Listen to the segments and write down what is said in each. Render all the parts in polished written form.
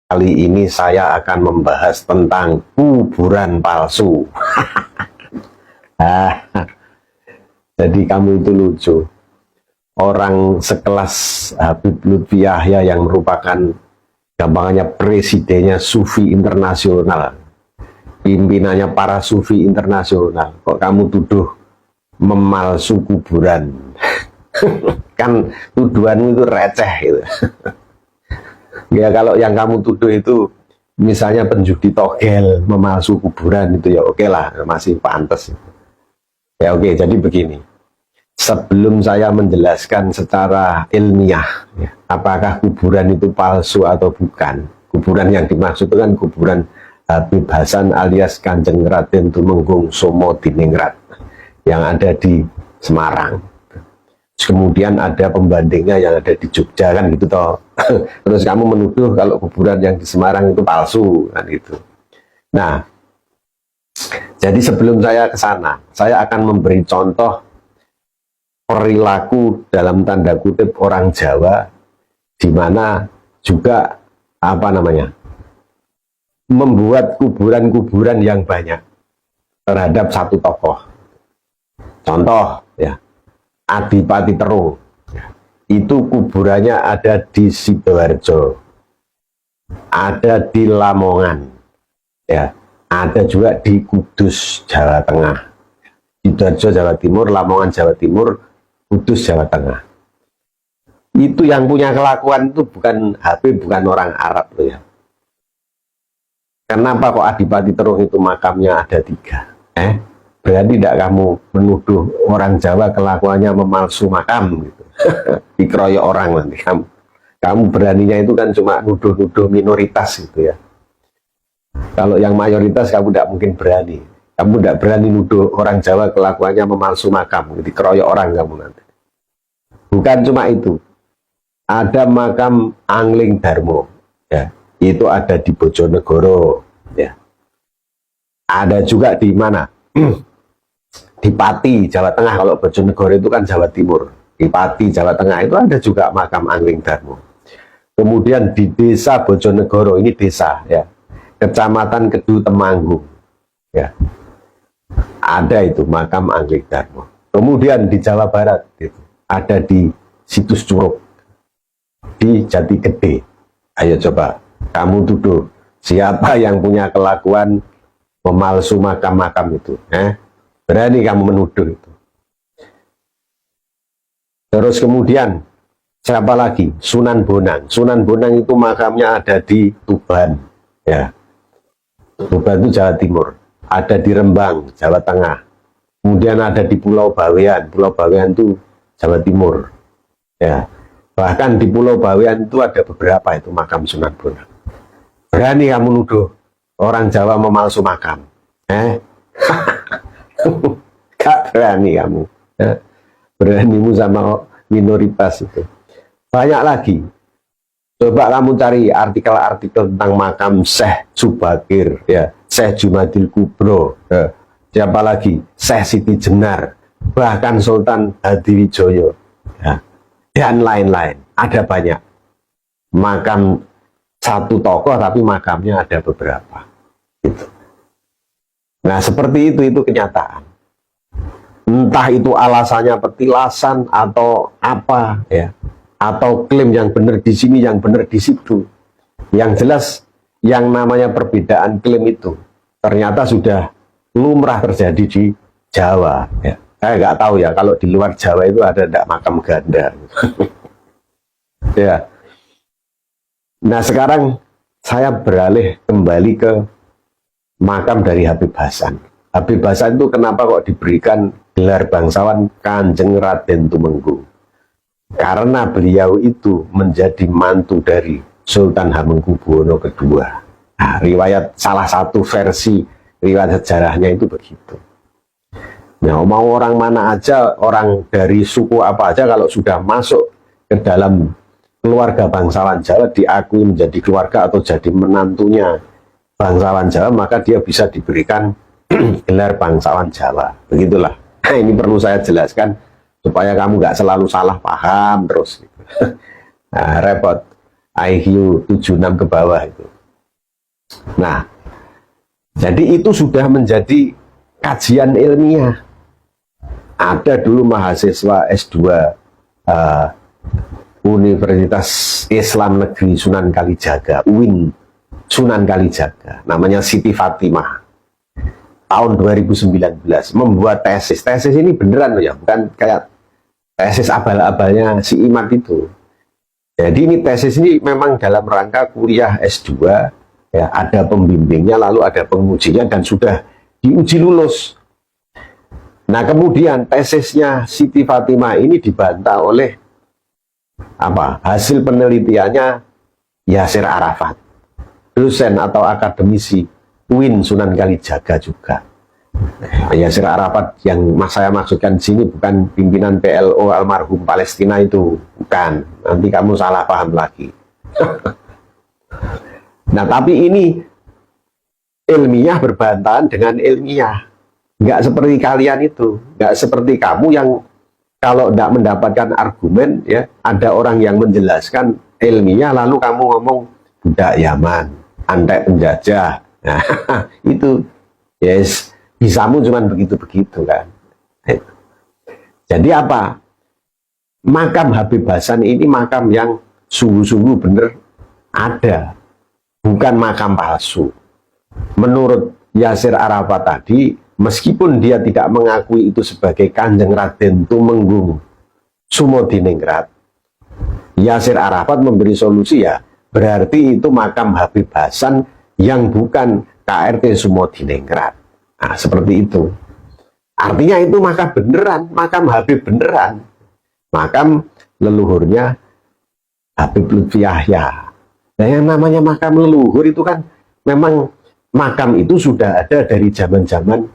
Kali ini saya akan membahas tentang kuburan palsu. Jadi kamu itu lucu. Orang sekelas Habib Lutfi Yahya yang merupakan gampangannya presidennya Sufi internasional, pimpinannya para Sufi internasional, kok kamu tuduh memalsu kuburan? Kan tuduhanmu itu receh gitu. Ya kalau yang kamu tuduh itu misalnya penjudi togel memalsu kuburan, itu ya oke lah, masih pantas. Ya oke, jadi begini. Sebelum saya menjelaskan secara ilmiah, ya, apakah kuburan itu palsu atau bukan, kuburan yang dimaksud itu kan kuburan Habib Hasan alias Kanjeng Raden Tumenggung Somo Diningrat yang ada di Semarang. Kemudian ada pembandingnya yang ada di Jogja, kan gitu toh. Terus kamu menuduh kalau kuburan yang di Semarang itu palsu, kan gitu. Nah, jadi sebelum saya ke sana, saya akan memberi contoh perilaku dalam tanda kutip orang Jawa, di mana juga membuat kuburan-kuburan yang banyak terhadap satu tokoh. Contoh ya, Adipati Terung, itu kuburannya ada di Sidoarjo, ada di Lamongan, ya, ada juga di Kudus, Jawa Tengah. Sidoarjo Jawa Timur, Lamongan Jawa Timur, Kudus Jawa Tengah. Itu yang punya kelakuan itu bukan Habib, bukan orang Arab loh ya. Kenapa kok Adipati Terung itu makamnya ada 3? Berarti tidak kamu menuduh orang Jawa kelakuannya memalsu makam gitu. Dikeroyok orang nanti kamu beraninya itu kan cuma nuduh-nuduh minoritas gitu ya. Kalau yang mayoritas kamu tidak mungkin berani. Kamu tidak berani nuduh orang Jawa kelakuannya memalsu makam, dikeroyok orang kamu nanti. Bukan cuma itu, ada makam Angling Darmo, ya, itu ada di Bojonegoro, ya. Ada juga di mana? Di Pati, Jawa Tengah. Kalau Bojonegoro itu kan Jawa Timur. Di Pati, Jawa Tengah itu ada juga makam Angling Darmo. Kemudian di desa Bojonegoro, ini desa, ya, Kecamatan Kedu Temanggung, ya, ada itu makam Angling Darmo. Kemudian di Jawa Barat gitu, ada di Situs Curug, di Jati Gede. Ayo coba kamu tuduh siapa yang punya kelakuan memalsu makam-makam itu, berani kamu menuduh itu. Terus kemudian siapa lagi? Sunan Bonang. Sunan Bonang itu makamnya ada di Tuban, ya, Tuban itu Jawa Timur. Ada di Rembang, Jawa Tengah. Kemudian ada di Pulau Bawean. Pulau Bawean itu Jawa Timur. Ya. Bahkan di Pulau Bawean itu ada beberapa itu makam Sunan Bonang. Berani kamu nuduh orang Jawa memalsu makam? Gak berani kamu. Ya. Beranimu sama minoritas itu. Banyak lagi. Coba kamu cari artikel-artikel tentang makam Syekh Subakir, ya, Syekh Jumadil Kubro, ya. Siapa lagi? Syekh Siti Jenar, bahkan Sultan Hadiwijoyo, ya, dan lain-lain. Ada banyak makam satu tokoh, tapi makamnya ada beberapa. Gitu. Nah, seperti itu kenyataan. Entah itu alasannya petilasan atau apa, ya, atau klaim yang benar di sini, yang benar di situ. Yang jelas, yang namanya perbedaan klaim itu ternyata sudah lumrah terjadi di Jawa. Ya. Saya nggak tahu ya, kalau di luar Jawa itu ada tidak makam ganda. Ya. Nah sekarang saya beralih kembali ke makam dari Habib Hasan. Habib Hasan itu kenapa kok diberikan gelar bangsawan Kanjeng Raden Tumenggung? Karena beliau itu menjadi mantu dari Sultan Hamengkubuwono II. Nah, riwayat salah satu versi riwayat sejarahnya itu begitu. Nah, mau orang mana aja, orang dari suku apa aja, kalau sudah masuk ke dalam keluarga bangsawan Jawa, diakui menjadi keluarga atau jadi menantunya bangsawan Jawa, maka dia bisa diberikan gelar bangsawan Jawa. Begitulah. Nah, ini perlu saya jelaskan supaya kamu nggak selalu salah paham terus. Nah, repot. IQ 76 ke bawah itu. Nah, jadi itu sudah menjadi kajian ilmiah. Ada dulu mahasiswa S2 Universitas Islam Negeri Sunan Kalijaga, UIN Sunan Kalijaga, namanya Siti Fatimah, tahun 2019 membuat tesis. Tesis ini beneran loh ya, bukan kayak tesis abal-abalnya si Imad itu. Jadi ini tesis ini memang dalam rangka kuliah S2, ya, ada pembimbingnya, lalu ada pengujinya, dan sudah diuji lulus. Nah, kemudian tesisnya Siti Fatimah ini dibantah oleh hasil penelitiannya Yasir Arafat, dosen atau akademisi UIN Sunan Kalijaga juga. Yasir Arafat yang saya maksudkan di sini bukan pimpinan PLO almarhum Palestina itu, bukan. Nanti kamu salah paham lagi. Nah, tapi ini ilmiah berbantahan dengan ilmiah. Nggak seperti kalian itu, nggak seperti kamu yang kalau tidak mendapatkan argumen, ya, ada orang yang menjelaskan ilmiah lalu kamu ngomong budak Yaman, antek penjajah. Nah, itu yes, bisamu cuman begitu-begitu kan. Jadi apa? Makam Habib Hasan ini makam yang sungguh-sungguh benar ada, bukan makam palsu. Menurut Yasir Arafat tadi, meskipun dia tidak mengakui itu sebagai Kanjeng Raden Tumenggung Sumodiningrat, Yasir Arafat memberi solusi, ya berarti itu makam Habib Hasan yang bukan KRT Sumodiningrat. Nah, seperti itu. Artinya itu makam beneran, makam Habib beneran, makam leluhurnya Habib Lutfi Yahya. Nah, yang namanya makam leluhur itu kan memang makam itu sudah ada dari zaman-zaman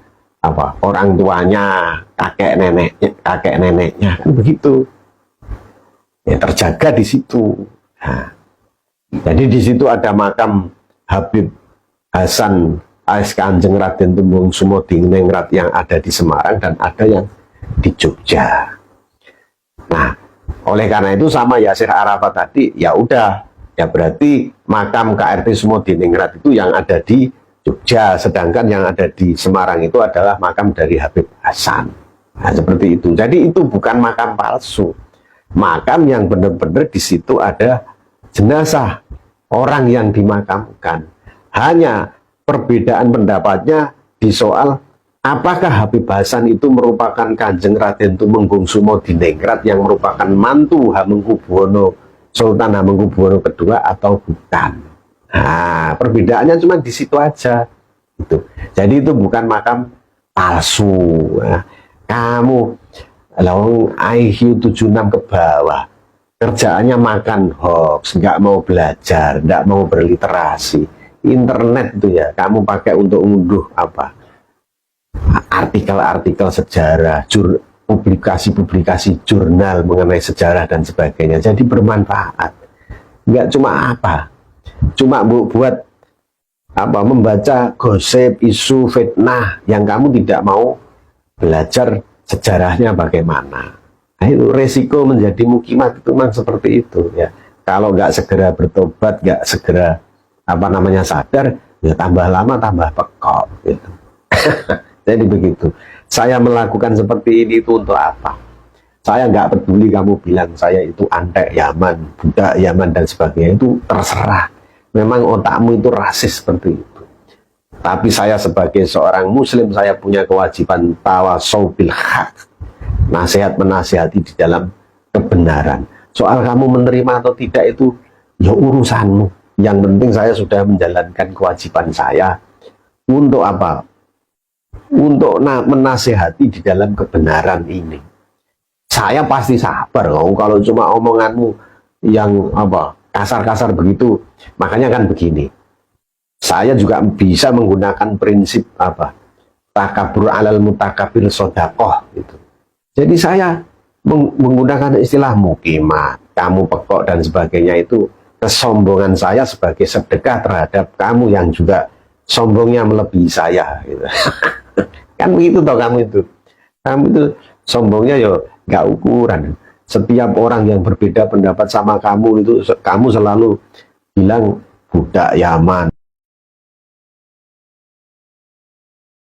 orang tuanya, kakek neneknya kan begitu. Ya, terjaga di situ. Nah, jadi di situ ada makam Habib Hasan AS Kanjeng Raden Tumenggung Sumodiningrat yang ada di Semarang dan ada yang di Jogja. Nah, oleh karena itu sama Yasir Arafat tadi, ya udah, ya berarti makam KRT Sumodiningrat itu yang ada di Jogja, sedangkan yang ada di Semarang itu adalah makam dari Habib Hasan. Nah, seperti itu. Jadi itu bukan makam palsu. Makam yang benar-benar di situ ada jenazah orang yang dimakamkan. Hanya perbedaan pendapatnya di soal apakah Habib Hasan itu merupakan Kanjeng Raden Tumenggung Sumodiningrat yang merupakan mantu Hamengkubuwono, Sultan Hamengkubuwono II atau bukan. Nah, perbedaannya cuma di situ aja. Gitu. Jadi itu bukan makam palsu. Nah, kamu IQ 76 ke bawah, kerjaannya makan hoax, nggak mau belajar, nggak mau berliterasi. Internet itu ya, kamu pakai untuk unduh artikel-artikel sejarah, publikasi-publikasi jurnal mengenai sejarah dan sebagainya. Jadi bermanfaat. Nggak cuma cuma buat membaca gosip, isu, fitnah yang kamu tidak mau belajar sejarahnya bagaimana. Nah, itu resiko menjadi mukimat itu memang seperti itu ya. Kalau nggak segera bertobat, nggak segera sadar, ya tambah lama tambah pekok gitu. Jadi begitu. Saya melakukan seperti ini itu untuk apa? Saya nggak peduli kamu bilang saya itu antek Yaman, budak Yaman dan sebagainya, itu terserah. Memang otakmu itu rasis seperti itu. Tapi saya sebagai seorang muslim, saya punya kewajiban tawasau bil haq. Nasihat menasihati di dalam kebenaran. Soal kamu menerima atau tidak itu ya urusanmu. Yang penting saya sudah menjalankan kewajiban saya untuk untuk menasihati di dalam kebenaran ini. Saya pasti sabar kalau cuma omonganmu yang kasar-kasar begitu. Makanya kan begini, saya juga bisa menggunakan prinsip takabur alal mutakabir sodakoh gitu. Jadi saya menggunakan istilah mukimat, kamu pekok dan sebagainya, itu kesombongan saya sebagai sedekah terhadap kamu yang juga sombongnya melebihi saya gitu. Kan begitu toh kamu itu sombongnya ya nggak ukuran. Setiap orang yang berbeda pendapat sama kamu itu kamu selalu bilang budak Yaman,